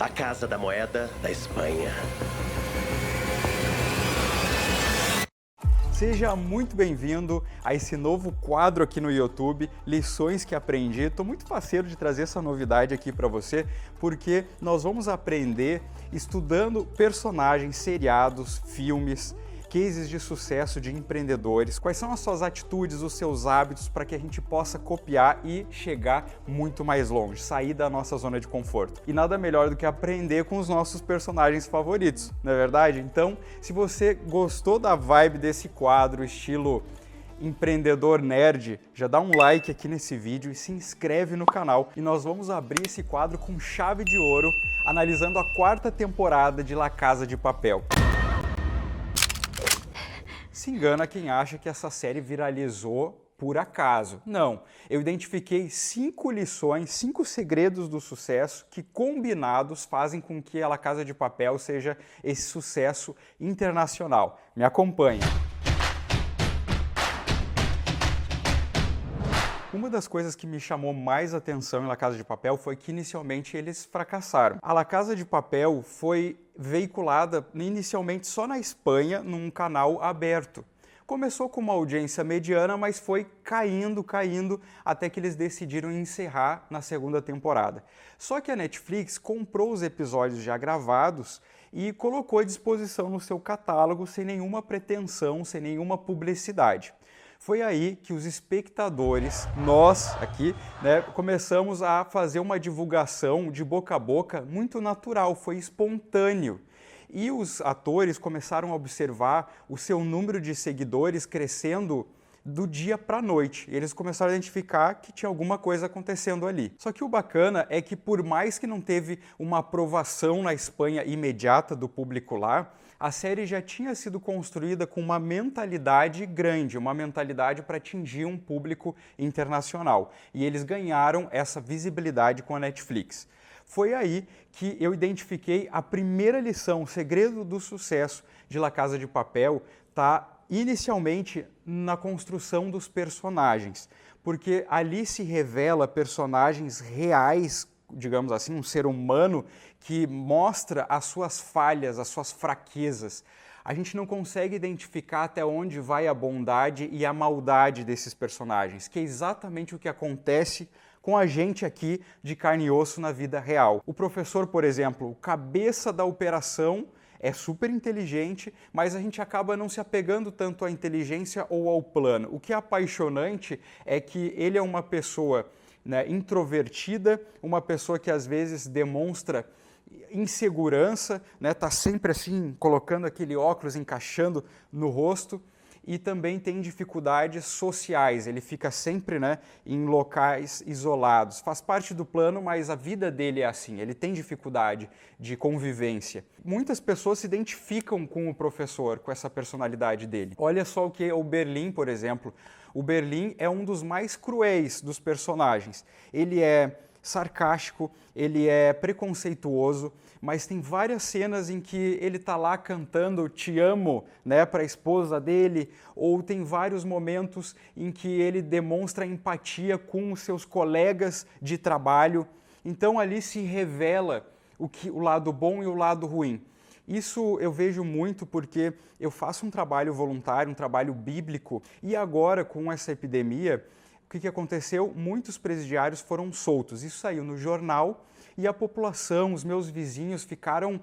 a Casa da Moeda da Espanha. Seja muito bem-vindo a esse novo quadro aqui no YouTube, Lições que Aprendi. Estou muito faceiro de trazer essa novidade aqui para você, porque nós vamos aprender estudando personagens, seriados, filmes, cases de sucesso de empreendedores, quais são as suas atitudes, os seus hábitos para que a gente possa copiar e chegar muito mais longe, sair da nossa zona de conforto. E nada melhor do que aprender com os nossos personagens favoritos, não é verdade? Então, se você gostou da vibe desse quadro, estilo empreendedor nerd, já dá um like aqui nesse vídeo e se inscreve no canal. E nós vamos abrir esse quadro com chave de ouro, analisando a 4ª temporada de La Casa de Papel. Se engana quem acha que essa série viralizou por acaso. Não, eu identifiquei 5 lições, 5 segredos do sucesso que combinados fazem com que a La Casa de Papel seja esse sucesso internacional. Me acompanha. Uma das coisas que me chamou mais atenção em La Casa de Papel foi que inicialmente eles fracassaram. A La Casa de Papel foi veiculada inicialmente só na Espanha, num canal aberto. Começou com uma audiência mediana, mas foi caindo, até que eles decidiram encerrar na 2ª temporada. Só que a Netflix comprou os episódios já gravados e colocou à disposição no seu catálogo sem nenhuma pretensão, sem nenhuma publicidade. Foi aí que os espectadores, nós aqui, começamos a fazer uma divulgação de boca a boca muito natural, foi espontâneo. E os atores começaram a observar o seu número de seguidores crescendo do dia para a noite. Eles começaram a identificar que tinha alguma coisa acontecendo ali. Só que o bacana é que, por mais que não teve uma aprovação na Espanha imediata do público lá, a série já tinha sido construída com uma mentalidade grande, uma mentalidade para atingir um público internacional. E eles ganharam essa visibilidade com a Netflix. Foi aí que eu identifiquei a primeira lição, o segredo do sucesso de La Casa de Papel está inicialmente na construção dos personagens, porque ali se revela personagens reais, digamos assim, um ser humano que mostra as suas falhas, as suas fraquezas. A gente não consegue identificar até onde vai a bondade e a maldade desses personagens, que é exatamente o que acontece com a gente aqui de carne e osso na vida real. O professor, por exemplo, o cabeça da operação, é super inteligente, mas a gente acaba não se apegando tanto à inteligência ou ao plano. O que é apaixonante é que ele é uma pessoa introvertida, uma pessoa que às vezes demonstra insegurança, tá sempre assim, colocando aquele óculos, encaixando no rosto, e também tem dificuldades sociais, ele fica sempre em locais isolados. Faz parte do plano, mas a vida dele é assim, ele tem dificuldade de convivência. Muitas pessoas se identificam com o professor, com essa personalidade dele. Olha só o que é o Berlim, por exemplo. O Berlim é um dos mais cruéis dos personagens. Ele é sarcástico, ele é preconceituoso, mas tem várias cenas em que ele está lá cantando "Te amo", para a esposa dele, ou tem vários momentos em que ele demonstra empatia com os seus colegas de trabalho. Então ali se revela o lado bom e o lado ruim. Isso eu vejo muito porque eu faço um trabalho voluntário, um trabalho bíblico, e agora com essa epidemia, o que aconteceu? Muitos presidiários foram soltos. Isso saiu no jornal e a população, os meus vizinhos ficaram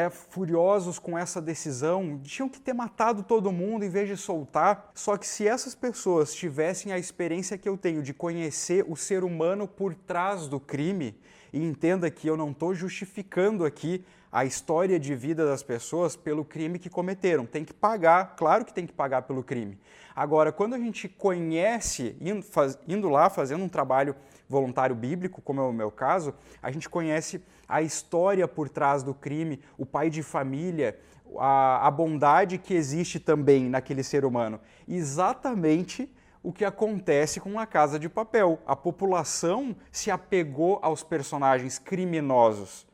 furiosos com essa decisão. Tinham que ter matado todo mundo em vez de soltar. Só que se essas pessoas tivessem a experiência que eu tenho de conhecer o ser humano por trás do crime, e entenda que eu não estou justificando aqui a história de vida das pessoas pelo crime que cometeram. Tem que pagar, claro que tem que pagar pelo crime. Agora, quando a gente conhece, indo lá, fazendo um trabalho voluntário bíblico, como é o meu caso, a gente conhece a história por trás do crime, o pai de família, a bondade que existe também naquele ser humano. Exatamente o que acontece com La Casa de Papel. A população se apegou aos personagens criminosos.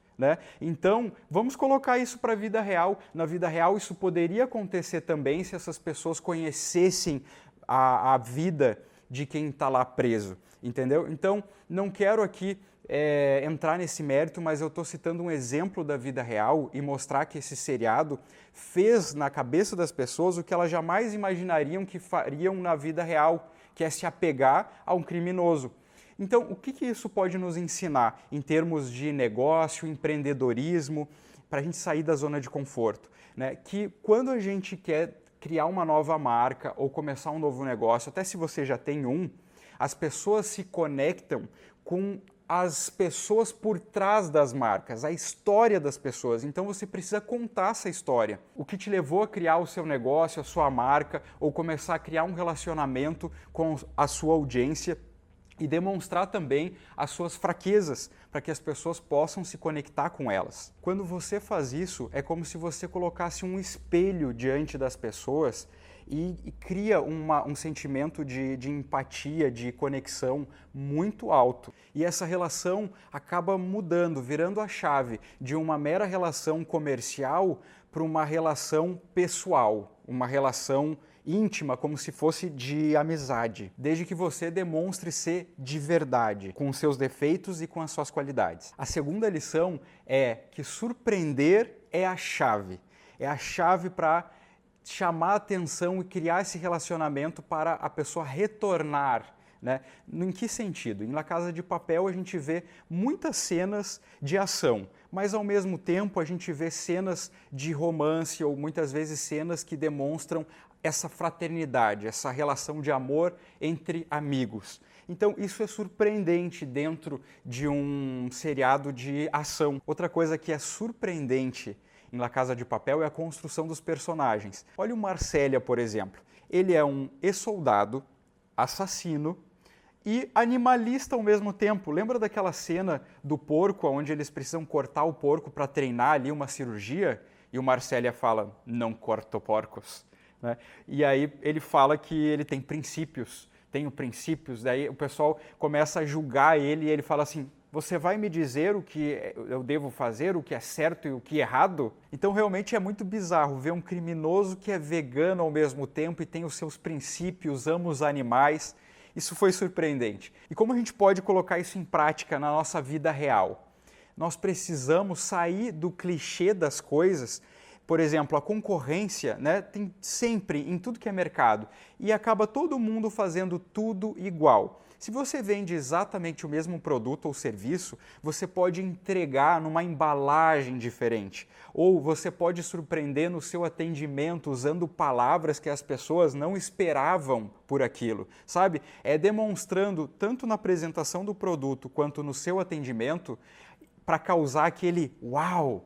Então, vamos colocar isso para a vida real. Na vida real, isso poderia acontecer também se essas pessoas conhecessem a vida de quem está lá preso. entendeu? Então, não quero aqui entrar nesse mérito, mas eu estou citando um exemplo da vida real e mostrar que esse seriado fez na cabeça das pessoas o que elas jamais imaginariam que fariam na vida real, que é se apegar a um criminoso. Então, o que isso pode nos ensinar em termos de negócio, empreendedorismo, para a gente sair da zona de conforto, né? Que quando a gente quer criar uma nova marca ou começar um novo negócio, até se você já tem um, as pessoas se conectam com as pessoas por trás das marcas, a história das pessoas. Então você precisa contar essa história. O que te levou a criar o seu negócio, a sua marca, ou começar a criar um relacionamento com a sua audiência e demonstrar também as suas fraquezas, para que as pessoas possam se conectar com elas. Quando você faz isso, é como se você colocasse um espelho diante das pessoas e cria um sentimento de empatia, de conexão muito alto. E essa relação acaba mudando, virando a chave de uma mera relação comercial para uma relação pessoal, uma relação íntima, como se fosse de amizade, desde que você demonstre ser de verdade, com os seus defeitos e com as suas qualidades. A segunda lição é que surpreender é a chave para chamar a atenção e criar esse relacionamento para a pessoa retornar, né? Em que sentido? Em La Casa de Papel a gente vê muitas cenas de ação, mas ao mesmo tempo a gente vê cenas de romance ou muitas vezes cenas que demonstram essa fraternidade, essa relação de amor entre amigos. Então isso é surpreendente dentro de um seriado de ação. Outra coisa que é surpreendente em La Casa de Papel é a construção dos personagens. Olha o Marsella, por exemplo. Ele é um ex-soldado, assassino e animalista ao mesmo tempo. Lembra daquela cena do porco, onde eles precisam cortar o porco para treinar ali uma cirurgia? E o Marsella fala, não corto porcos. Né? E aí ele fala que ele tem princípios, tenho princípios, daí o pessoal começa a julgar ele e ele fala assim, você vai me dizer o que eu devo fazer, o que é certo e o que é errado? Então realmente é muito bizarro ver um criminoso que é vegano ao mesmo tempo e tem os seus princípios, ama os animais. Isso foi surpreendente. E como a gente pode colocar isso em prática na nossa vida real? Nós precisamos sair do clichê das coisas. Por exemplo, a concorrência, né, tem sempre em tudo que é mercado e acaba todo mundo fazendo tudo igual. Se você vende exatamente o mesmo produto ou serviço, você pode entregar numa embalagem diferente. Ou você pode surpreender no seu atendimento usando palavras que as pessoas não esperavam por aquilo, sabe? É demonstrando tanto na apresentação do produto quanto no seu atendimento para causar aquele uau!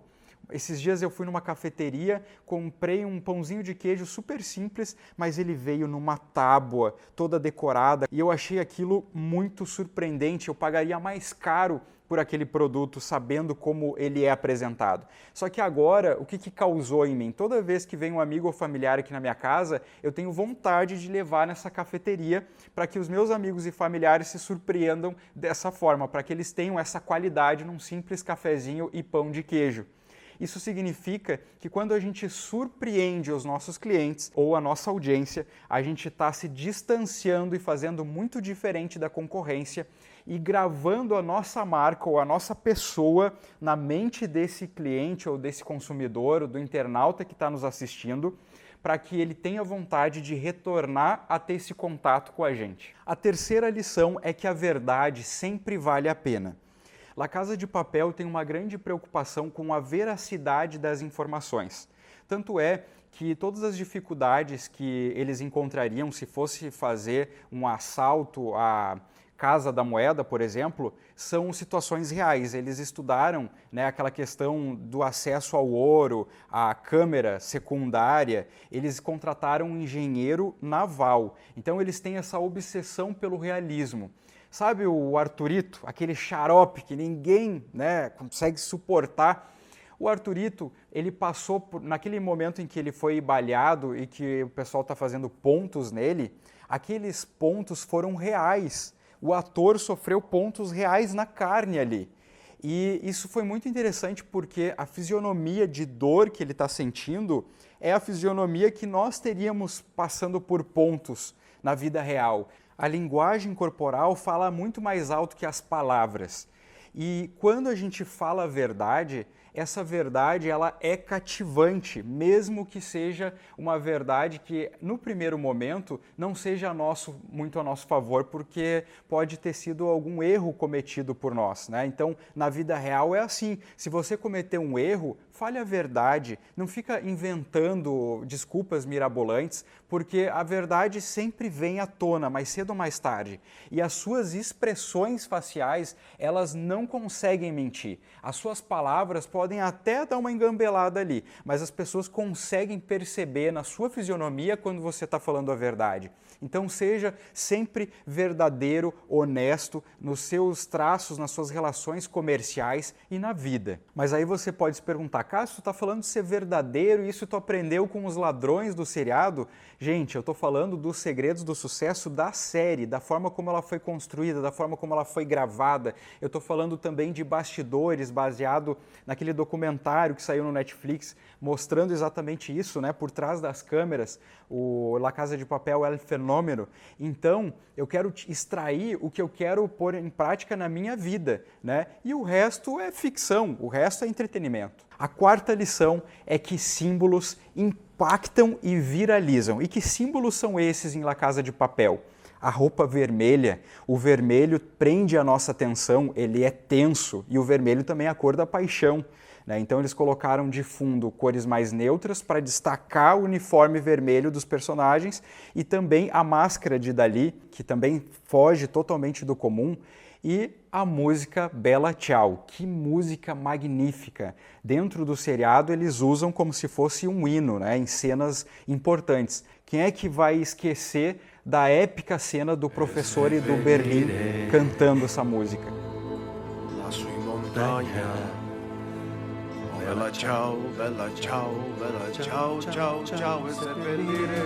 Esses dias eu fui numa cafeteria, comprei um pãozinho de queijo super simples, mas ele veio numa tábua toda decorada e eu achei aquilo muito surpreendente. Eu pagaria mais caro por aquele produto sabendo como ele é apresentado. Só que agora, o que causou em mim? Toda vez que vem um amigo ou familiar aqui na minha casa, eu tenho vontade de levar nessa cafeteria para que os meus amigos e familiares se surpreendam dessa forma, para que eles tenham essa qualidade num simples cafezinho e pão de queijo. Isso significa que quando a gente surpreende os nossos clientes ou a nossa audiência, a gente está se distanciando e fazendo muito diferente da concorrência e gravando a nossa marca ou a nossa pessoa na mente desse cliente ou desse consumidor ou do internauta que está nos assistindo, para que ele tenha vontade de retornar a ter esse contato com a gente. A terceira lição é que a verdade sempre vale a pena. La Casa de Papel tem uma grande preocupação com a veracidade das informações. Tanto é que todas as dificuldades que eles encontrariam se fosse fazer um assalto à Casa da Moeda, por exemplo, são situações reais. Eles estudaram, né, aquela questão do acesso ao ouro, à câmera secundária, eles contrataram um engenheiro naval. Então eles têm essa obsessão pelo realismo. Sabe o Arthurito, aquele xarope que ninguém, né, consegue suportar? O Arthurito, ele passou naquele momento em que ele foi baleado e que o pessoal está fazendo pontos nele, aqueles pontos foram reais. O ator sofreu pontos reais na carne ali. E isso foi muito interessante porque a fisionomia de dor que ele está sentindo é a fisionomia que nós teríamos passando por pontos na vida real. A linguagem corporal fala muito mais alto que as palavras. E quando a gente fala a verdade, essa verdade ela é cativante, mesmo que seja uma verdade que no primeiro momento não seja muito a nosso favor, porque pode ter sido algum erro cometido por nós, né? Então, na vida real é assim, se você cometer um erro, fale a verdade, não fica inventando desculpas mirabolantes, porque a verdade sempre vem à tona, mais cedo ou mais tarde. E as suas expressões faciais, elas não conseguem mentir. As suas palavras podem até dar uma engambelada ali, mas as pessoas conseguem perceber na sua fisionomia quando você está falando a verdade. Então seja sempre verdadeiro, honesto nos seus traços, nas suas relações comerciais e na vida. Mas aí você pode se perguntar, Cássio, tu está falando de ser verdadeiro e isso tu aprendeu com os ladrões do seriado? Gente, eu estou falando dos segredos do sucesso da série, da forma como ela foi construída, da forma como ela foi gravada. Eu estou falando também de bastidores, baseado naquele documentário que saiu no Netflix, mostrando exatamente isso, né? Por trás das câmeras, o La Casa de Papel é o fenômeno. Então, eu quero extrair o que eu quero pôr em prática na minha vida, né? E o resto é ficção, o resto é entretenimento. A quarta lição é que símbolos impactam e viralizam. E que símbolos são esses em La Casa de Papel? A roupa vermelha, o vermelho prende a nossa atenção, ele é tenso, e o vermelho também é a cor da paixão. Então eles colocaram de fundo cores mais neutras para destacar o uniforme vermelho dos personagens e também a máscara de Dalí, que também foge totalmente do comum, e a música Bella Ciao. Que música magnífica! Dentro do seriado eles usam como se fosse um hino, né, em cenas importantes. Quem é que vai esquecer da épica cena do professor e do Berlim cantando essa música? Bella ciao, bella ciao, bella ciao, ciao, ciao, e seppellire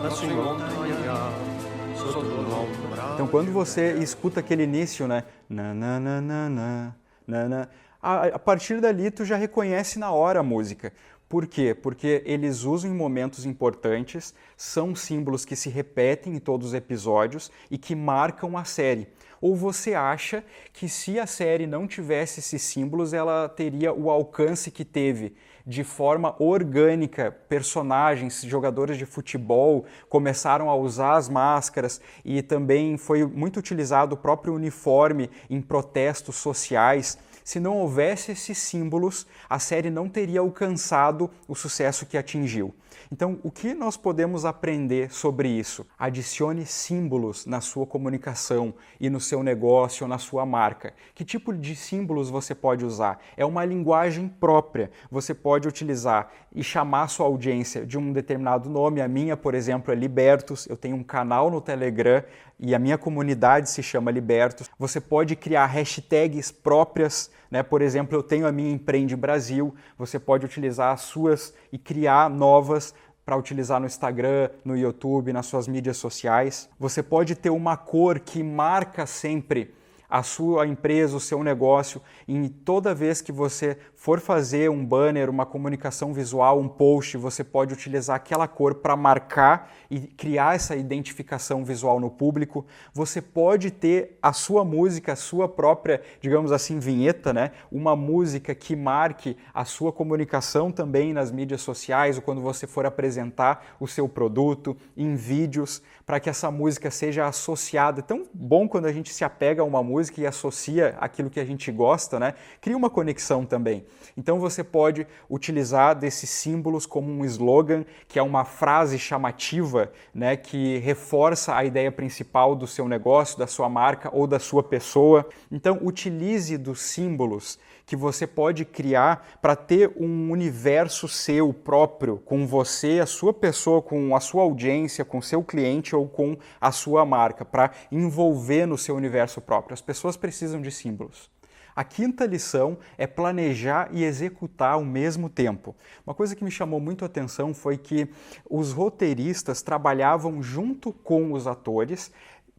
la sua montanha sotto l'ombra. Então, quando você escuta aquele início, né? Na, na, na, na, na, na, na, a partir dali, tu já reconhece na hora a música. Por quê? Porque eles usam em momentos importantes, são símbolos que se repetem em todos os episódios e que marcam a série. Ou você acha que se a série não tivesse esses símbolos, ela teria o alcance que teve? De forma orgânica, personagens, jogadores de futebol começaram a usar as máscaras e também foi muito utilizado o próprio uniforme em protestos sociais. Se não houvesse esses símbolos, a série não teria alcançado o sucesso que atingiu. Então, o que nós podemos aprender sobre isso? Adicione símbolos na sua comunicação e no seu negócio ou na sua marca. Que tipo de símbolos você pode usar? É uma linguagem própria. Você pode utilizar e chamar a sua audiência de um determinado nome. A minha, por exemplo, é Libertos. Eu tenho um canal no Telegram e a minha comunidade se chama Libertos. Você pode criar hashtags próprias, né? Por exemplo, eu tenho a minha Empreende Brasil. Você pode utilizar as suas e criar novas para utilizar no Instagram, no YouTube, nas suas mídias sociais. Você pode ter uma cor que marca sempre a sua empresa, o seu negócio, e toda vez que você for fazer um banner, uma comunicação visual, um post, você pode utilizar aquela cor para marcar e criar essa identificação visual no público. Você pode ter a sua música, a sua própria, digamos assim, vinheta, né? Uma música que marque a sua comunicação também nas mídias sociais ou quando você for apresentar o seu produto em vídeos, para que essa música seja associada. É tão bom quando a gente se apega a uma música e associa aquilo que a gente gosta, né? Cria uma conexão também. Então você pode utilizar desses símbolos como um slogan, que é uma frase chamativa, né, que reforça a ideia principal do seu negócio, da sua marca ou da sua pessoa. Então utilize dos símbolos que você pode criar para ter um universo seu próprio, com você, a sua pessoa, com a sua audiência, com o seu cliente ou com a sua marca, para envolver no seu universo próprio. As pessoas precisam de símbolos. A quinta lição é planejar e executar ao mesmo tempo. Uma coisa que me chamou muito a atenção foi que os roteiristas trabalhavam junto com os atores,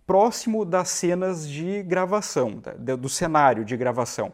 próximo das cenas de gravação, do cenário de gravação.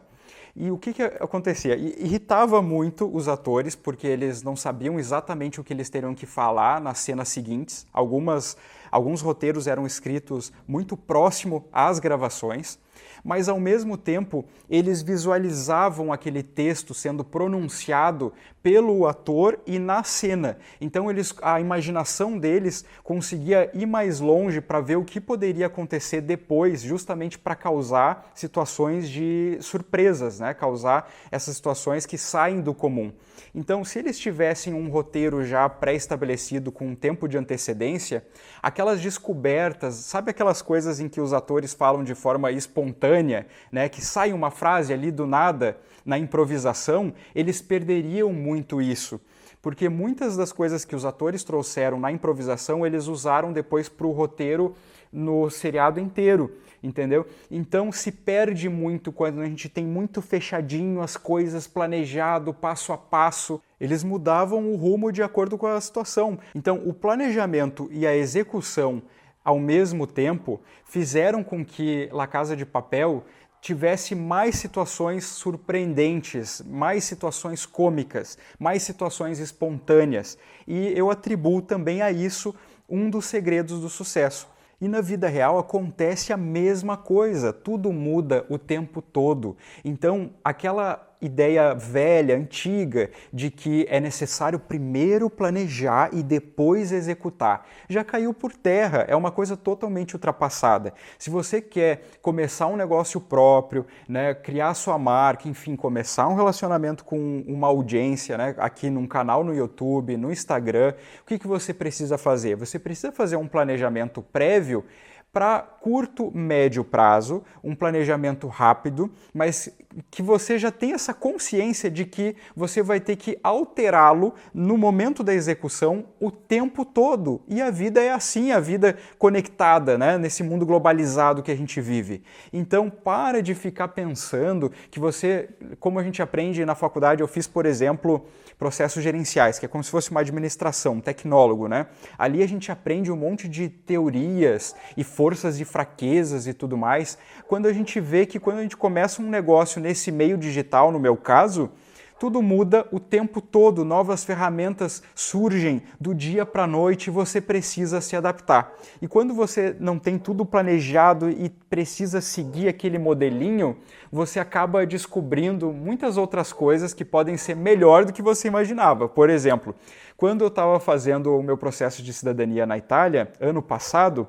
E o que acontecia? Irritava muito os atores, porque eles não sabiam exatamente o que eles teriam que falar nas cenas seguintes. Algumas Alguns roteiros eram escritos muito próximo às gravações, mas ao mesmo tempo eles visualizavam aquele texto sendo pronunciado pelo ator e na cena. Então a imaginação deles conseguia ir mais longe para ver o que poderia acontecer depois, justamente para causar situações de surpresas, né? Causar essas situações que saem do comum. Então, se eles tivessem um roteiro já pré-estabelecido com um tempo de antecedência, aquelas descobertas, sabe aquelas coisas em que os atores falam de forma espontânea, né, que sai uma frase ali do nada, na improvisação, eles perderiam muito isso. Porque muitas das coisas que os atores trouxeram na improvisação, eles usaram depois para o roteiro no seriado inteiro, entendeu? Então se perde muito quando a gente tem muito fechadinho as coisas, planejado, passo a passo. Eles mudavam o rumo de acordo com a situação. Então o planejamento e a execução ao mesmo tempo fizeram com que La Casa de Papel tivesse mais situações surpreendentes, mais situações cômicas, mais situações espontâneas. E eu atribuo também a isso um dos segredos do sucesso. E na vida real acontece a mesma coisa, tudo muda o tempo todo. Então, aquela ideia velha, antiga, de que é necessário primeiro planejar e depois executar, já caiu por terra, é uma coisa totalmente ultrapassada. Se você quer começar um negócio próprio, né, criar sua marca, enfim, começar um relacionamento com uma audiência, né, aqui num canal no YouTube, no Instagram, o que você precisa fazer? Você precisa fazer um planejamento prévio para curto, médio prazo, um planejamento rápido, mas que você já tenha essa consciência de que você vai ter que alterá-lo no momento da execução o tempo todo. E a vida é assim, a vida conectada, né, nesse mundo globalizado que a gente vive. Então, para de ficar pensando que você, como a gente aprende na faculdade, eu fiz, por exemplo, processos gerenciais, que é como se fosse uma administração, um tecnólogo, né? Ali a gente aprende um monte de teorias e forças e fraquezas e tudo mais, quando a gente vê que quando a gente começa um negócio nesse meio digital, no meu caso, tudo muda o tempo todo, novas ferramentas surgem do dia para a noite e você precisa se adaptar. E quando você não tem tudo planejado e precisa seguir aquele modelinho, você acaba descobrindo muitas outras coisas que podem ser melhor do que você imaginava. Por exemplo, quando eu estava fazendo o meu processo de cidadania na Itália, ano passado,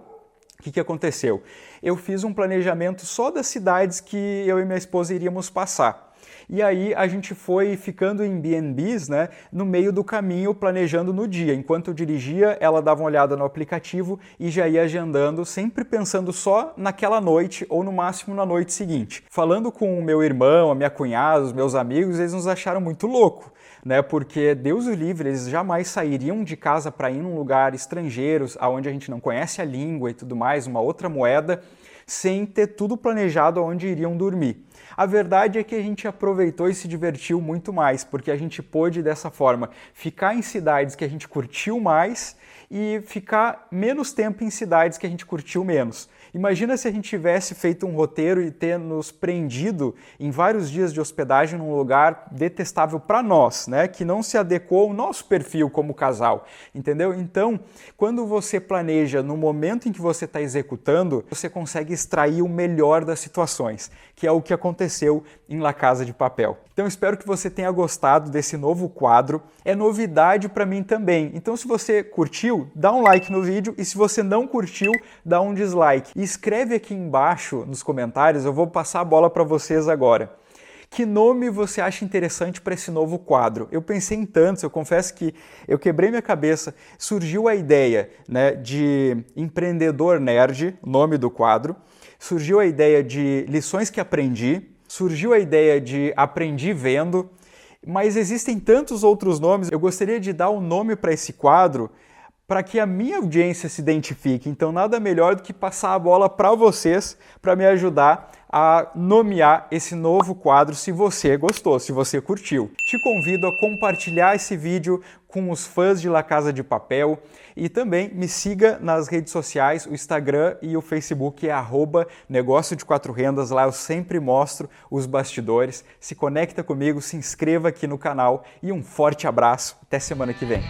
o que aconteceu? Eu fiz um planejamento só das cidades que eu e minha esposa iríamos passar. E aí a gente foi ficando em B&Bs, né, no meio do caminho, planejando no dia. Enquanto eu dirigia, ela dava uma olhada no aplicativo e já ia agendando, sempre pensando só naquela noite ou no máximo na noite seguinte. Falando com o meu irmão, a minha cunhada, os meus amigos, eles nos acharam muito louco, né, porque Deus o livre, eles jamais sairiam de casa para ir num lugar estrangeiro, onde a gente não conhece a língua e tudo mais, uma outra moeda, sem ter tudo planejado onde iriam dormir. A verdade é que a gente aproveitou e se divertiu muito mais, porque a gente pôde, dessa forma, ficar em cidades que a gente curtiu mais e ficar menos tempo em cidades que a gente curtiu menos. Imagina se a gente tivesse feito um roteiro e ter nos prendido em vários dias de hospedagem num lugar detestável para nós, né? Que não se adequou ao nosso perfil como casal, entendeu? Então, quando você planeja no momento em que você está executando, você consegue extrair o melhor das situações, que é o que aconteceu em La Casa de Papel. Então, espero que você tenha gostado desse novo quadro. É novidade para mim também. Então, se você curtiu, dá um like no vídeo e se você não curtiu, dá um dislike. E escreve aqui embaixo nos comentários, eu vou passar a bola para vocês agora. Que nome você acha interessante para esse novo quadro? Eu pensei em tantos, eu confesso que eu quebrei minha cabeça. Surgiu a ideia, né, de Empreendedor Nerd, nome do quadro. Surgiu a ideia de Lições que Aprendi. Surgiu a ideia de Aprendi Vendo. Mas existem tantos outros nomes. Eu gostaria de dar um nome para esse quadro para que a minha audiência se identifique. Então, nada melhor do que passar a bola para vocês, para me ajudar a nomear esse novo quadro, se você gostou, se você curtiu. Te convido a compartilhar esse vídeo com os fãs de La Casa de Papel e também me siga nas redes sociais, o Instagram e o Facebook é @negócio de 4 rendas, lá eu sempre mostro os bastidores. Se conecta comigo, se inscreva aqui no canal e um forte abraço, até semana que vem.